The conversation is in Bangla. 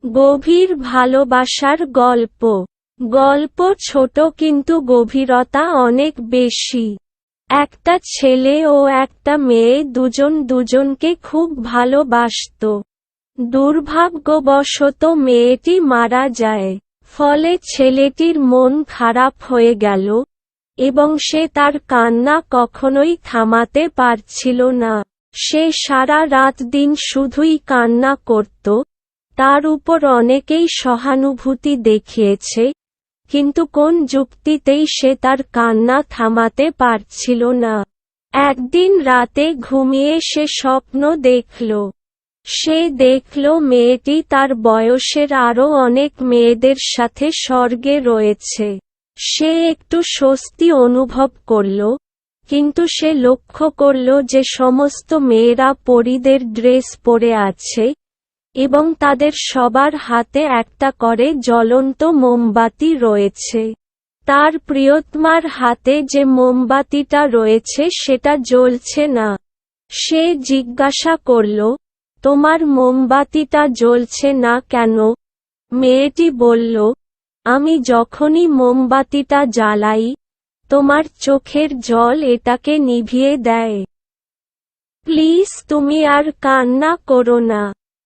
গভীর ভালোবাসার গল্প। গল্প ছোট কিন্তু গভীরতা অনেক বেশি। একটা ছেলে ও একটা মেয়ে দুজন দুজনকে খুব ভালোবাসত। দুর্ভাগ্যবশত মেয়েটি মারা যায়। ফলে ছেলেটির মন খারাপ হয়ে গেল, এবং সে তার কান্না কখনোই থামাতে পারছিল না। সে সারা রাত দিন শুধুই কান্না করত। তার উপর অনেকেই সহানুভূতি দেখিয়েছে, কিন্তু কোন যুক্তিতেই সে তার কান্না থামাতে পারছিল না। একদিন রাতে ঘুমিয়ে সে স্বপ্ন দেখল। সে দেখল মেয়েটি তার বয়সের আরও অনেক মেয়েদের সাথে স্বর্গে রয়েছে। সে একটু স্বস্তি অনুভব করল, কিন্তু সে লক্ষ্য করল যে সমস্ত মেয়েরা পরীদের ড্রেস পরে আছে, এবং তাদের সবার হাতে একটা করে জ্বলন্ত মোমবাতি রয়েছে। তার প্রিয়তমার হাতে যে মোমবাতিটা রয়েছে সেটা জ্বলছে না। সে জিজ্ঞাসা করল, তোমার মোমবাতিটা জ্বলছে না কেন? মেয়েটি বলল, আমি যখনই মোমবাতিটা জ্বালাই, তোমার চোখের জল এটাকে নিভিয়ে দেয়। প্লিজ তুমি আর কান্না করো না।